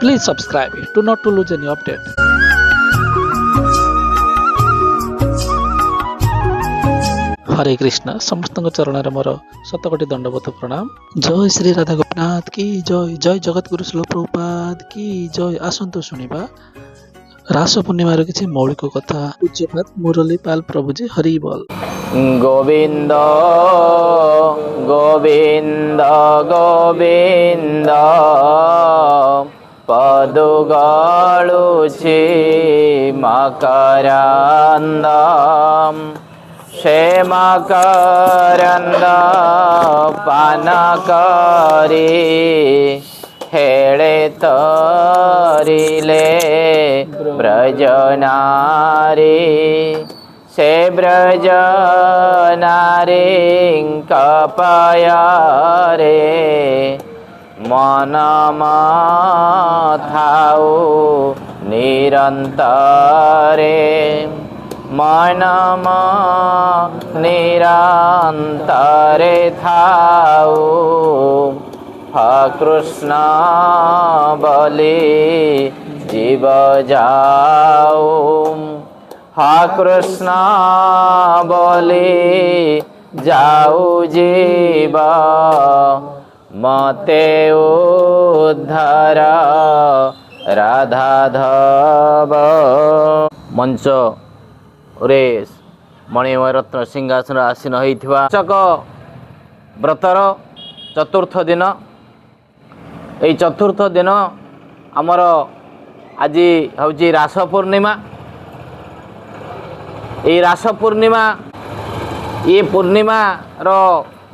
Please subscribe to not to lose any update. हरे कृष्ण समस्त चरण मोर शतकोटी दंडवत प्रणाम। जय श्री राधा गोपीनाथ की जय। जय जगत गुरु श्रील प्रभुपाद की जय। आसंतु शुणिबा रास पूर्णिमार किसी मौलिक कथा। पूज्यपाद मुरली पाल प्रभुजी हरि बोल। गोविंद गोविंद गोविंद पदुगाळुछि मकरंद क्षेमकरंद पानकरी हेळे तरिले ब्रजनारी से ब्रजनारी कपयारे मनमथाउ निरंतरे मनम निरंतरे थाउ कृष्ण बलि जीव जाऊ कृष्ण बोली जाऊ जीव मते उद्धार राधाधव। मंच रे मणिमय रत्न सिंहासन आसीन होइथिबा चक व्रतर चतुर्थ दिन। এই चतुर्थ दिन आमर आज हूँ रास पूर्णिमा। ये रास पूर्णिमा ये पूर्णिमार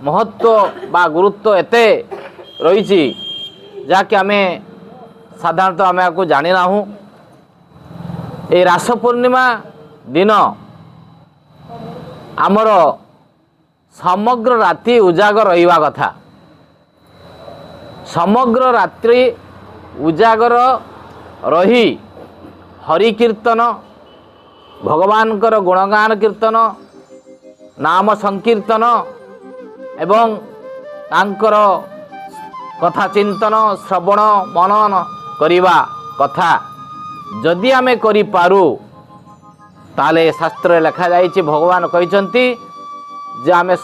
महत्व बा गुरुत्व एते रही जहाँकि आम साधारणतः आम आपको जानी ना। ये रास पूर्णिमा दिन आमर समग्र राति उजागर रहिबा कथा। समग्र रात्रि उजागर रही हरि कीर्तन भगवानकर गुणगान कीर्तन नाम संकीर्तन एवं तांकर कथा चिंतन श्रवण मनन करिबा कथा जदि आमे करि पारू ताले शास्त्र लिखा जाइछि। भगवान कहिसंती जे आमे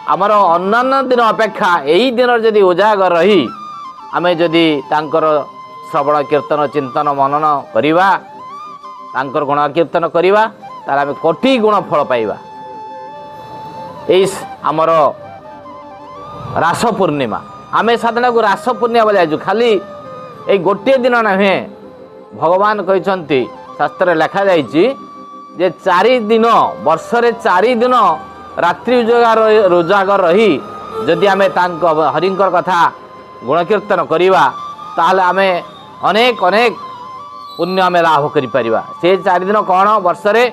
आमर अन्य दिन अपेक्षा यही दिन जदि उजागर रही आमे जदि तांकर श्रवण कीर्तन चिंतन मनन करिबा तांकर गुण कीर्तन करिबा तार आमे कोटि गुण फल पाइबा। एई आमर रास पूर्णिमा आमे साधारण को रास पूर्णिमा बोलाइजु। खाली ए गोटे दिन नहे भगवान कहिसंती शास्त्र लिखा जाइछि जे 4 दिन वर्ष रे 4 दिन रात्रि उजागर रही जदि आमे तांको हरिंकर कथा गुण कीर्तन करिबा ताहले आमे अनेक अनेक पुण्य आमे लाभ करि परिबा। से 4 दिन कौन वर्ष रे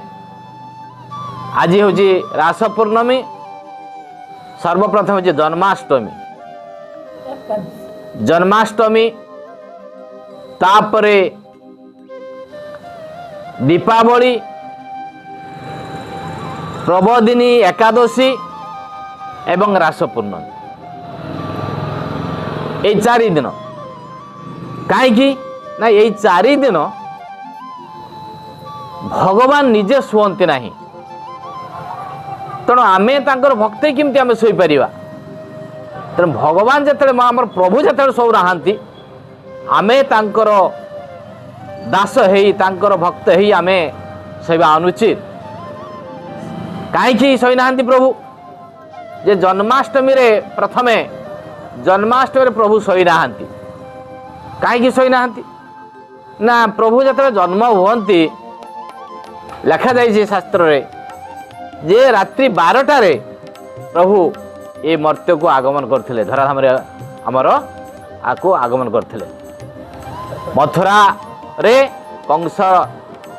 आज हूँ रास पूर्णमी सर्वप्रथम हूँ जन्माष्टमी। जन्माष्टमी तापरे दीपावली प्रबोधिनी एकादशी एवं रास पूर्णमी। ये 4 दिन कहीं ना ये 4 दिन भगवान निजे शुअंती नहीं तेणु आमे तांकर भक्ति किमती आमे सोई परिबा। तेणु भगवान जेतले आमर प्रभु जेतले सो रहांती आमे तांकर दास हेई तांकर भक्त हेई आमे सोइबा अनुचित। कहीं सोई नाहांती प्रभु जे जन्माष्टमी रे प्रथमे जन्माष्टमी रे प्रभु सोई नाहांती। कहीं सोई नाहांती ना प्रभु जेतले जन्म हुअंती लिखा जाइछि शास्त्र रे जे रात्रि 12टा रे प्रभु ये मर्त्य को आगमन करथिले धराधाम रे हमर आको आगमन करथिले। मथुरा रे कंस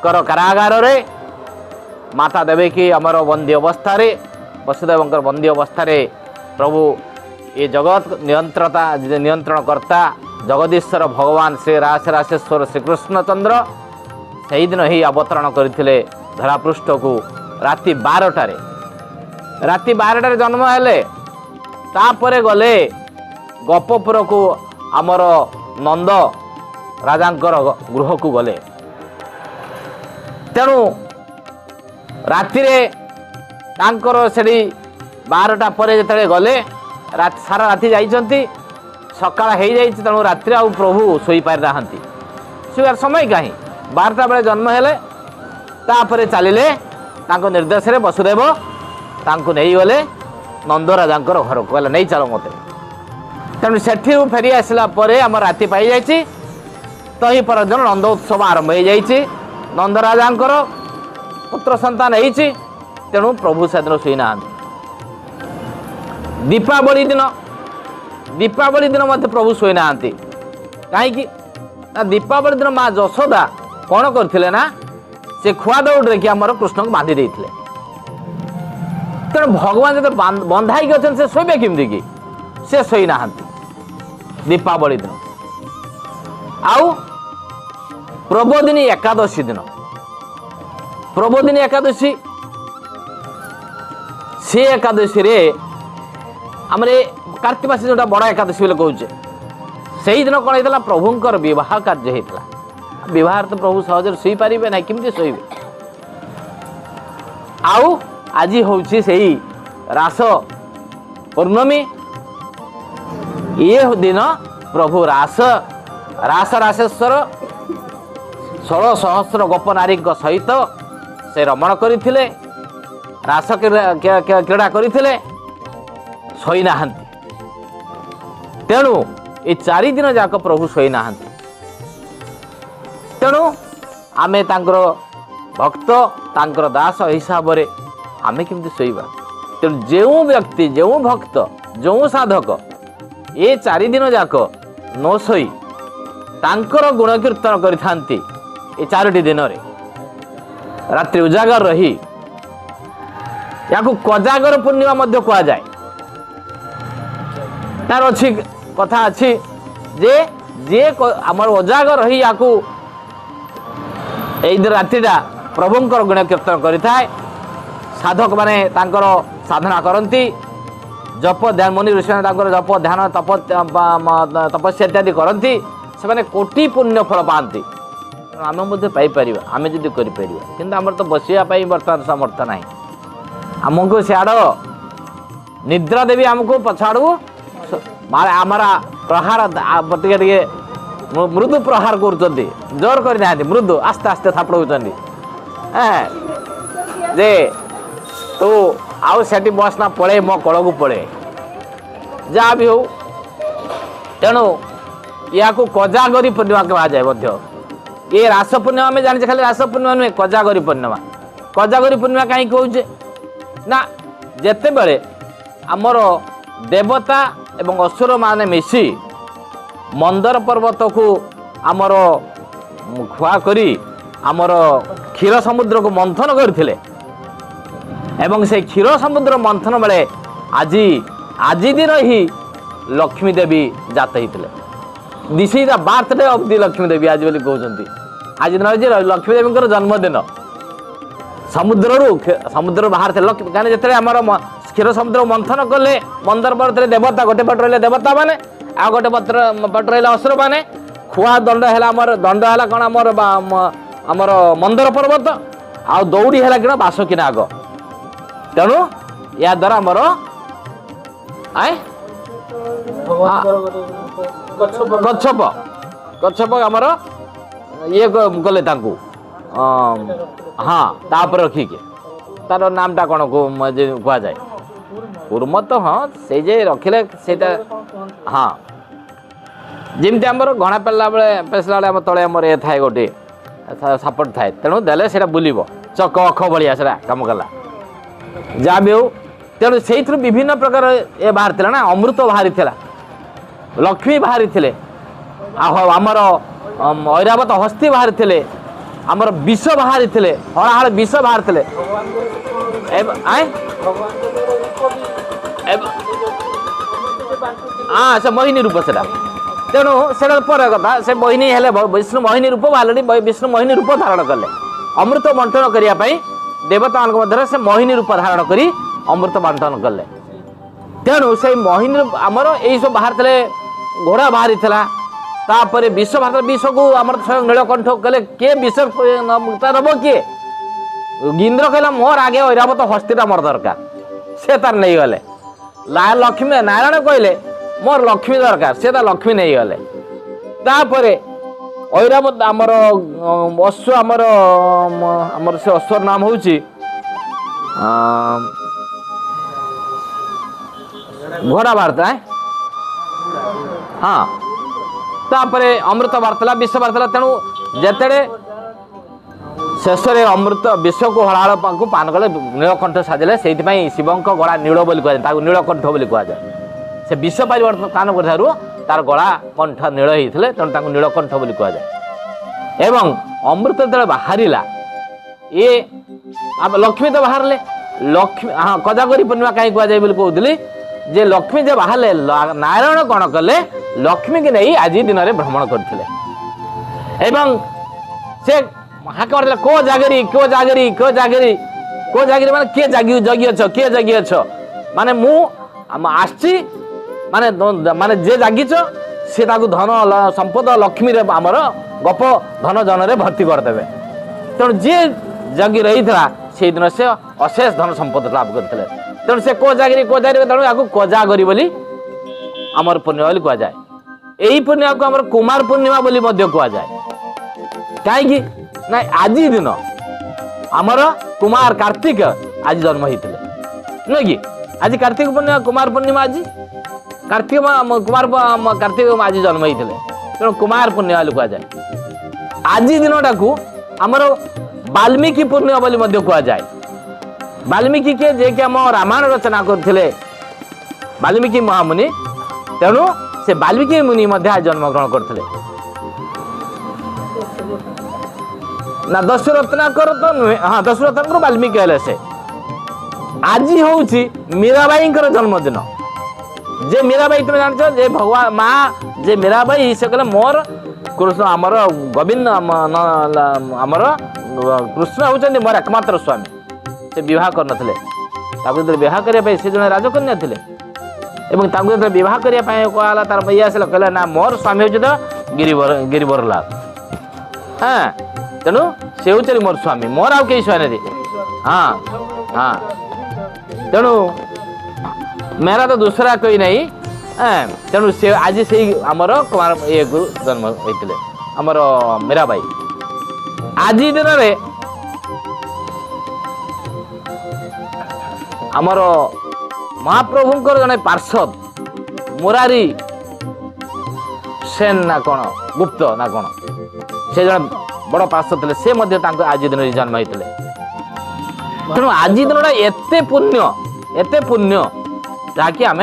कर कारागार रे माता देवकी हमर बंदी अवस्था रे वसुदेवंकर बंदी अवस्था रे प्रभु ये जगत नियंत्रण करता जगदीश्वर भगवान श्री रासेश्वर श्रीकृष्ण चंद्र से दिन ही अवतरण करथिले धरापृष्ठ को राति 12टारे राति 12टारे जन्म हेले तापरे गले गपपुर को आमर नंद राजांकर गृह को गले। तेणु रातिरे तांकर सेठी 12टा पर जिते गले सारा राति जाइछंती सकाळ हो जाइए। तेणु रात्रि आउ प्रभु शोई पारि नाहांती। शोयार समय कहीं 12टा बेले जन्म हेले तापर चलिले तांको निर्देश रे वसुदेव तांको नहीं गले नंद राजांकर घर को कहले नहीं चलो मते। तेणु सेठी फेरी आसला परे आम राति पाई जाइछि। तही पर दिन नंद उत्सव आरंभ हो जाइछि। नंद राजांकर पुत्र संतान होइछि। तेणु प्रभु सेदिन शोई नाहांती। दीपावली दिन मत प्रभु शोई नाहांती। कहीं दीपावली दिन माँ यशोदा कौन करथिले ना से खुआ दौड़ कि आमर कृष्ण को बांधि देइथिले। तेणु भगवान जो बंधाई अच्छे से शोबे केमती कि से शोई नाहांती दीपावली दिन। आउ प्रबोधिनी एकादशी दिन प्रबोधिनी एकादशी से एकादशी रे आम कार्तिक मास जो बड़ एकादशी बोले कहे से दिन कौन होता प्रभुंर बह कार्य होता। बह तो प्रभु सहज शोई पारे ना केमती शोबे। आउ आज हूँ से रास पूर्णमी। ये दिन प्रभु रासेश्वर 16 सहस्र गोप नारी सहित से रमण करते रास क्रीड़ा करते शोई नाहांती। तेणु ये 4 दिन जाक प्रभु शोई नाहांती। तेणु आमे तांकर भक्त तांकर दास हिसाब से आमे केमती शोइबा। तेणु जो व्यक्ति जो भक्त जो साधक ये 4 दिन जाक न शोई तांकर गुण कीर्तन करिथांती। ये 4टी दिन रे रात्रि उजागर रही या कोजागर पूर्णिमा मध्य कहा जाए। तार अच्छी कथा अच्छी जे जे आमर उजागर रही या रातिटा प्रभुंकर गुण कीर्तन करिथाए। साधक माने तांकर साधना करती जप ध्यान मुनि ऋषि तांकर जप ध्यान तपस्या इत्यादि करती से माने कोटि पुण्य फल पाती। आम पाइपर आम जदि कर कि आमर तो बसिया बर्तमान समर्थ ना आमको सियाड़ निद्रा देवी आमको पछाड़ू आमरा प्रहार टे मृदु प्रहार कर जोर करना मृदु आस्ते आस्ते थापड़ जे तू आउ से बसना पड़े मो कल को पड़े जहाँ भी हो। तेणु या कोजागरी पूर्णिमा कहा जाए। ये रास पूर्णिमा में जाने खाली रास पूर्णिमा नुहे कोजागरी पूर्णिमा। कोजागरी पूर्णिमा कहीं कहे ना जिते बड़े आमर देवता एवं असुर माने मिसी मंदर पर्वत को आमर खुआ करी आमर क्षीर समुद्र को मंथन करथिले एवं से क्षीर समुद्र मंथन बेले आज दिन ही लक्ष्मी देवी जात होते। This is the birthday of the Lakshmi Devi आज बोली कहते। आज दिन हूँ लक्ष्मी देवी जन्मदिन। समुद्र बाहर थे कहीं जिते आम क्षीर समुद्र मंथन कले मंदर पर्वत देवता गोटे पट रही देवता मैंने आ गोटे पट रहा असुर मैंने खुआ दंड है दंड है कौन आमर मंदर पर्वत आ दौड़ी है कि बासुकी नाग। तेणु या द्वारा आमर गच्छप आमर ये गले हाँ तापर रखिके तार नामटा कौन कह जाए कूर्म तो हाँ से जे रखिले से हाँ जमती आमर घणा पेला बेले पेसला बेले तले आमर ये थाए गोटे सपोर्ट थाए। तेणु देले से बुलब चक अख भाया से कम कला जहाँ भी हो। तेणु से विभिन्न प्रकार ये बाहर ना अमृत बाहरी लक्ष्मी बाहरी आमर ऐरावत हस्ती बाहरी थे आमर विष बाहरी हड़ाहड़ विष बाहरी हाँ से मोहिनी रूप से। तेणु से पर कथा से मोहिनी हेले विष्णु मोहिनी रूप बाहर विष्णु मोहिनी रूप धारण कले अमृत बंटन करने देवता मध्य से मोहिनी रूप धारण कर अमृत बंटन कले। तेणु से मोहिनी आमर यही सब बाहर थे घोड़ा बाहरी तापर विष भात विष को आम नीलकंठ कहले किए विष नब किए गिंद्र कहला मोर आगे ऐरावत हस्तीटा मोर दरकार से तार नहीं गले लक्ष्मी नारायण कहले मोर लक्ष्मी दरकार से लक्ष्मी नहीं गले तापर ऐरावत आमर अश्व आमर से अश्वर नाम हूँ घोड़ा बार्ता है हाँ तापर अमृत बार्तला विष बार्तला तेणु जेते शेष अमृत विष को हलाहल को पान कले नीलकंठ साजिले से शिव गला नील बोली कहुए नीलकंठ बोली कहुए से विष परिवर्तन कर तार गला कंठ नील होते तेणु नीलकंठ बोली कहुए एवं अमृत जो बाहर ये लक्ष्मी तो बाहर लक्ष्मी हाँ कोजागरी पूर्णिमा कहीं कहुए बोली कहती जे लक्ष्मी जे बाहर नारायण कौन कले लक्ष्मी की नहीं आज दिन में भ्रमण करते एवं से हाक मारे को जागरी को जागरी को जागरी को जागरी माने किए जागी जगी अछ किए जागी अछ माने मु आसची माने माने जे जागिछ से ताकू धन संपद लक्ष्मी रे हमर गप धन जन रे भर्ती कर देबे तेणु जे जगी रही था से दिन से अशेष धन संपद लाभ करते तेणु से को जागरी तेणु या कोजागरी बोली आमर पूर्णिमा बोली कह जाए यही पूर्णिमा को आमर कुमार पूर्णिमा बोली मध्य कह जाए कहीं ना आज दिन आमर कुमार कार्तिक आज जन्म होते नुह कि आज कार्तिक पूर्णिमा कुमार पूर्णिमा आज कार्तिक कुमार कार्तिक आज जन्म होते तेणु कुमार पूर्णिमा कह जाए आज दिन को आमर वाल्मीकि पूर्णिमा बोली मध्य कह जाए वाल्मीकि के जे कि आम रामायण रचना करते वाल्मीकि महामुनि तेणु से वाल्मीकि मुनि आज जन्मग्रहण करते ना दशरत्नाकर तो नुहे हाँ दशरत्नाकर वाल्मीकि हेले से आज हूँ मीराबाई जन्मदिन जे मीराबाई तुम जान जे भगवान माँ जे मीराबाई से कहले मोर कृष्ण आमर गोविंद आमर कृष्ण होउछन्ति मोर एकमात्र स्वामी से विवाह करनथिले विवाह करने से जन राजकन्या थिले एवं ताकू विवाह करने कहला तार भैया आसला कहला ना मोर स्वामी हूँ तो गिरिवर लाल हाँ तेणु से हूँ मोर स्वामी मोर आउ कई स्वामी हाँ हाँ तेणु मेरा तो दूसरा कोई नहीं तेणु से आज से आमर कुमार ये जन्म होते आमर मीराबाई आज दिन में आमर महाप्रभुंकर जड़े पार्षद मुरारी सेन ना कौन गुप्त ना कौन से जन बड़ पार्षद थे से आज दिन जन्म होते तेणु आज दिन एते पुण्य जहाँकि आम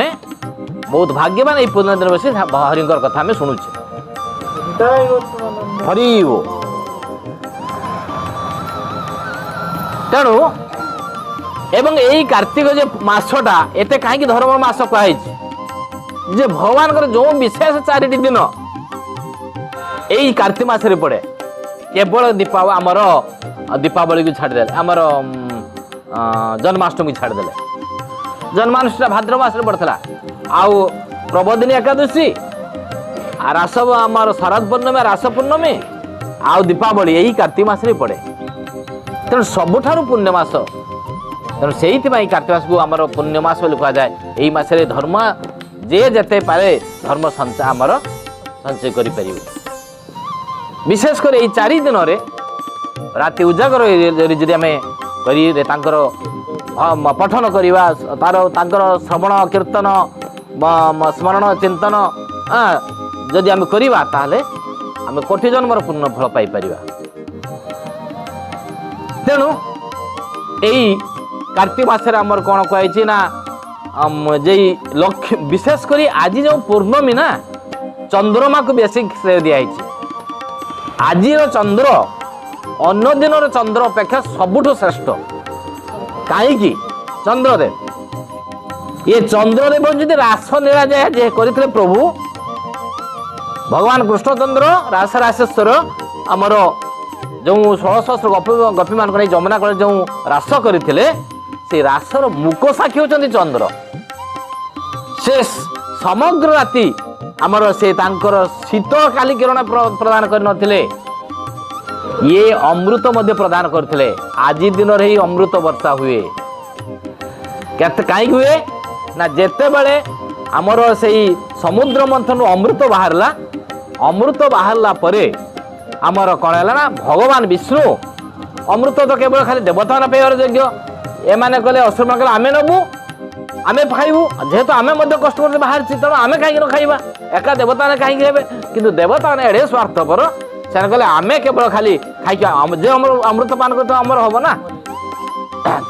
बहुत भाग्यवान ये पुण्य दिन बस हरिंकर कथा आम शुणुचे हरि तेणु एवं यही कार्तिक जो मसटा एत कहीं धर्म मास कहुई जे भगवान जो विशेष 4 दिन यही कार्तिक मासरे पड़े केवल आमर दीपावली को छाड़दे आमर जन्माष्टमी छाड़दे जन्माष्टमी भाद्र मास पड़ता आउ प्रबोधिनी एकादशी रास आमर शरद पूर्णमी रास पूर्णमी आउ दीपावली यही कार्तिक मासरे पड़े तेणु सबुठारु पुण्यमास तेणु से कार्तिक मास को आमर पुण्यमास कह जाए यही मासरे धर्म जे जेते पारे धर्म संचय आमर संचय कर विशेषकर यही 4 दिन राति उजागर आम पठन करवा तार श्रवण कीर्तन स्मरण चिंतन जदि आम करवा ताहले आम कोटि जन्मर पूर्ण फल पाइपर तेणु यही कार्तिक मासरे आमर कौन कहुई ना जे लक्ष्य विशेषकर आज जो पूर्णमी ना चंद्रमा को बेसिक श्रेय दिखाई आज चंद्र अन्य दिन चंद्र अपेक्षा सबुठ श्रेष्ठ कहीं चंद्रदेव ये चंद्रदेव जी रास लीला जाए करते प्रभु भगवान कृष्णचंद्र रास राशेश्वर आमर जो 16 गोपी मान जमुना कूल जो रास करते से रासर मुक साक्षी होती चंद्र से समग्र राति आमर से तांकर शीतकाली किरण प्रदान कर नथिले ये अमृत मध्य प्रदान करथिले। आज दिन रे ही अमृत वर्षा हुए केते काई हुए ना जेते बेले आमर से समुद्र मंथन अमृत बाहरला परे आमर कौन है ना भगवान विष्णु अमृत तो केवल खाली देवता न पाइबार योग्य एमाने कहले असुर कहले आमे नबू आमे खाइबू जेहेतु आमे मध्य कष्ट करते बाहर तेणु आमे कहीं न खाइबा एका देवता ने कहीं हेबे किंतु देवता ने एड़े स्वार्थपर से कहले आमे केवल खाली खाई जे अमृत पान करते अमर हम ना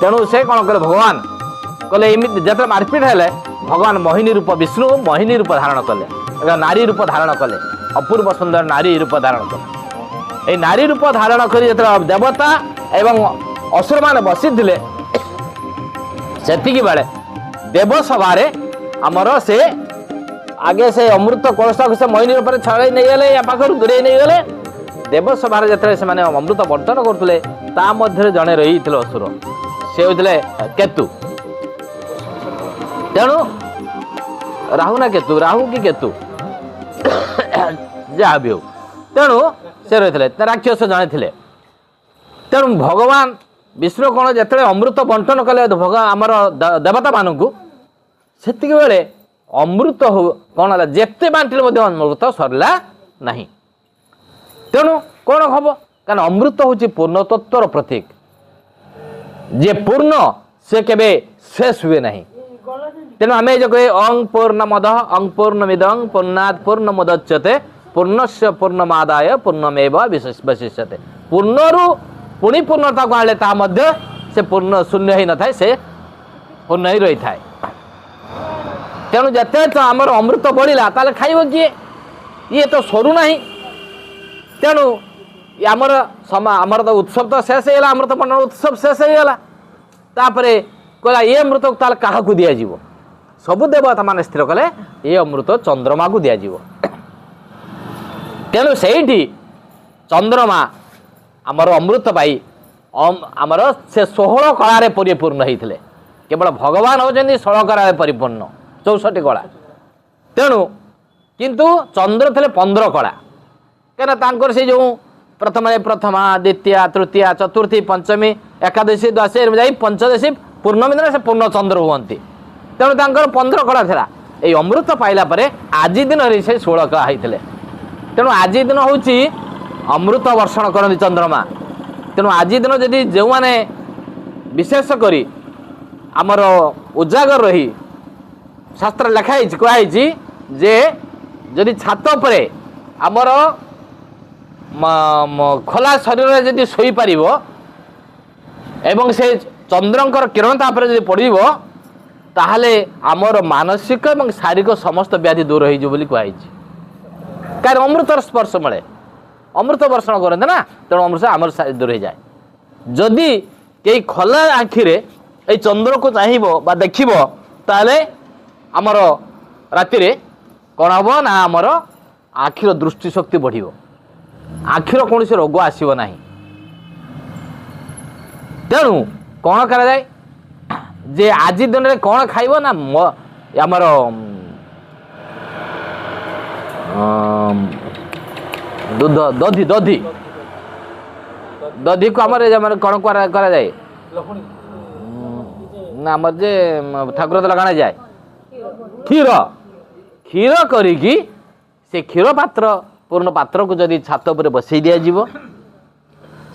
तेणु से कौन कले भगवान कहले एमती जिते मारपिट हेले भगवान मोहिनी रूप विष्णु मोहिनी रूप धारण कले नारी रूप धारण कले अपूर्व सुंदर नारी रूप धारण कले नारी रूप धारण कर देवता एवं असुर मान बसी से बेले देवसभा आमर से आगे से अमृत कलश को से मोहिनी रूप छड़े नहीं गले या पाखर दूरे नहीं गले देवसभा जो से अमृत बंटन करते जड़े रही असुर से होते केतु तेणु राहु ना केतु राहु कि केतु जहाँ भी हो तेणु से रही राक्षस जड़े थे तेणु भगवान विष्णु कौन जो अमृत बंटन कले भगवान आमर देवता मानू से बेले अमृत कौन है जिते बांटिले अमृत सरला नहीं तेणु कौन हम कारण अमृत हूँ पूर्ण तत्वर प्रतीक जे पूर्ण से केबे शेष हुए नहीं तेणु आम जो कहे अंग पूर्णमद अंग पूर्णमिदं पूर्णात् पूर्णमुदच्यते पूर्णस्य पूर्णमादाय पूर्णमेव वशिष्यते पूर्णरु पुणी पूर्णता को आने से पूर्ण शून्य ही न था से पूर्ण ही रही था तेणु जिते तो आमर अमृत बढ़ला ताले खाइब किए ये तो सरू ना तेणु आमर आमर तो उत्सव तो शेष होगा अमृत बंटन उत्सव शेष होगा तापरे कहला ये अमृत ताले क्या दिज्व सबु देवता मान स्थिर कले ये अमृत चंद्रमा को दिज्व तेणु से चंद्रमा आमर अमृत पाई आमर से 16 कलार परिपूर्ण होते केवल भगवान होती 16 कलार परिपूर्ण 64 कला तेणु किंतु चंद्र थे 15 कला कहीं से जो प्रथमा द्वितीय तृतीय चतुर्थी पंचमी एकादशी द्वादशी जाई पंचदशी पूर्णमी दिन से पूर्ण चंद्र हुंती तेणु 15 कला था ये अमृत पाइला आज दिन से 16 कला होते तेणु आज दिन हूँ अमृत वर्षण करती चंद्रमा तेणु आज दिन जदि जो मैंने विशेषकर आमर उजागर रही शास्त्र लिखाई कहुई जे जदि छात पर आमर खोला शरीर जदि शोई पार एवं से चंद्रंकर किरण तापर जदि पड़ो ताहले आमर मानसिक और शारीरिक समस्त व्याधि दूर हो कहुई कारण अमृतर स्पर्श मिले अमृत वर्षण करते ना तेणु अमृत आमर दूर हो जाए जदि कई खोला आखिरे ये चंद्र को चाहिए देखिब ताले आमर राति कौन हम ना आमर आखिर दृष्टि शक्ति बढ़ आखिर कौन से रोग आसब ना तेणु कौन करा जे आज दिन में कौन खाइब ना आमर दूध दधी दधी दधी को आमर कौन करा जाए ना आमर जे ठाकुर तो लगाना जाए क्षीर क्षीर करी से क्षीर पात्र पूर्ण पात्र को जदि छात पर बसई दिज्व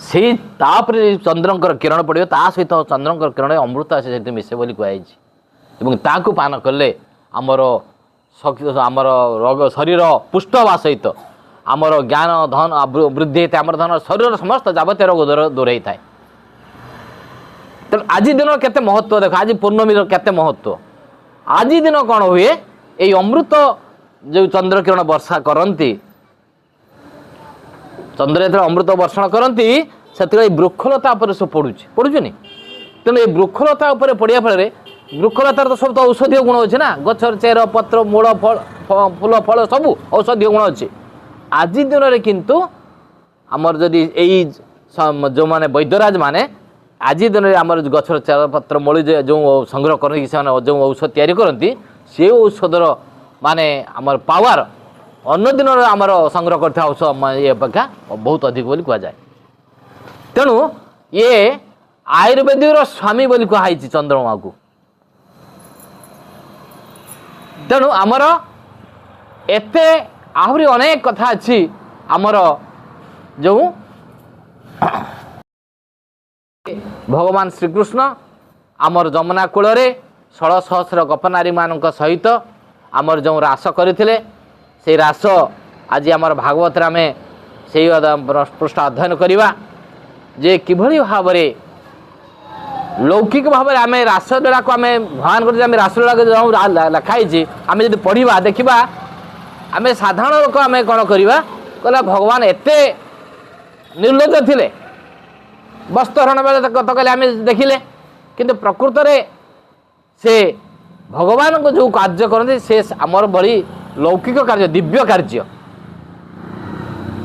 से चंद्रंकर किरण पड़ो ता सहित चंद्रंकर किरण अमृत आसे मिसे बोली कहुई ताकू पान कले आमर आमर रोग शरीर पुष्ट हवा सहित आमर ज्ञान धन वृद्धि होता है आमर धन शरीर समस्त जावतीय रोग दूर होता है तेणु आज दिन केते महत्व देख आज पूर्णमी केते महत्व आज दिन कौन हुए ये अमृत जो चंद्र किरण वर्षा करती चंद्र जो अमृत वर्षण करती से वृक्षलता सब पड़ुनी तेणु ये वृक्षलता पड़ा फल वृक्षलतार तो सब तो औषधीय गुण अच्छे ना गचर चेर पत्र मूल फल फूल फल सब औषधीय गुण अच्छे आज दिन में किंतु आमर जदि यही जो मैंने वैद्यराज माने आज दिन में आमर गचर चेर पत्र मूल जो संग्रह कर जो औषध तैयारी करती से औषधर माने आमर पावर अन्य दिन आमर संग्रह कर ये अपेक्षा बहुत अधिक बोली कहुए। तेणु ये आयुर्वेदिक स्वामी बोली कहुई चंद्रमा को। तेणु आमर एते आहरी अनेक कथा अच्छी आमर जो भगवान श्रीकृष्ण आमर जमुना कूल 16,000 गपनारी मान सहित आमर जो रास करते से रास आज आमर भागवत आम से पृष्ठ अध्ययन करवा जे किभली भाव लौकिक भाव में आम रासलीला को आम भगवान कर रासलीला लिखाई आम जब पढ़ा देखा आम साधारण लोक आम कौन करवा कहला भगवान एते निर्लज थे वस्त्रहरण बेले कत कले आम देखिले किंतु प्रकृत में से भगवान को जो कार्य करते से आमर बड़ी लौकिक कार्य दिव्य कार्य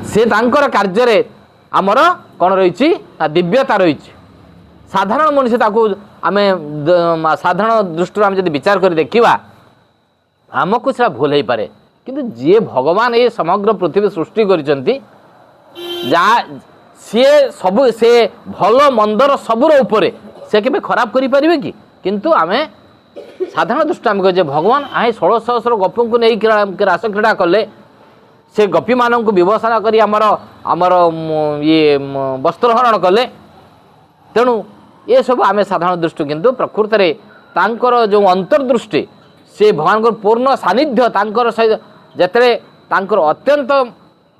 से तांकर कार्य आमर कौन रही दिव्यता रही। साधारण मनुष्य ताकू आम साधारण दृष्टि आम जब विचार कर देखा आमको से भूल हो पारे किंतु जी भगवान ये समग्र पृथ्वी सृष्टि करिसेंती सी सब से भल मंदर सबुर उपरे से केबे खराब करि परिबे कि किंतु आमे साधारण दृष्टि आम कहे भगवान आए 16,000 गपी को नहीं रास क्रीड़ा कले से गपी मान को व्यवसाय करी आमर आमर ये वस्त्रहरण कले। तेणु ये सब आम साधारण दृष्टि किंतु प्रकृत में तांकर जो अंतर्दृष्टि से भगवान को पूर्ण सानिध्य तांकर सहित जेतरे तांकर अत्यंत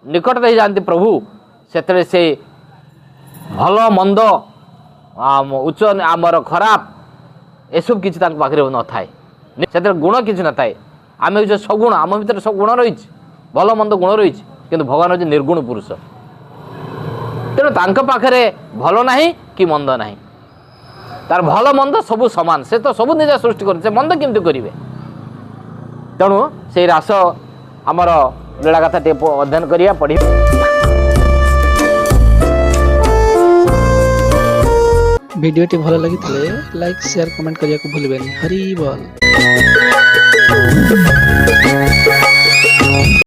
निकट रही जाती प्रभु से से भल मंद उच्च आमर खराब एसब किसी पाखे न थाए से गुण किसी न थाए आम हूँ सगुण आम भर सब गुण रही भल मंद गुण रही किंतु भगवान हूँ निर्गुण पुरुष। तेणु तांक पाखे भल ना कि मंद ना तार भल मंद सब सामान से तो सब निज सृष्टि कर मंद केमती करेंगे। तेणु से रास आमर लीला कथा टे अध्ययन करिया पढ़ी। भिडियोटी भल लगी लाइक शेयर कमेंट करने को भूलबेनी। हरि बोल।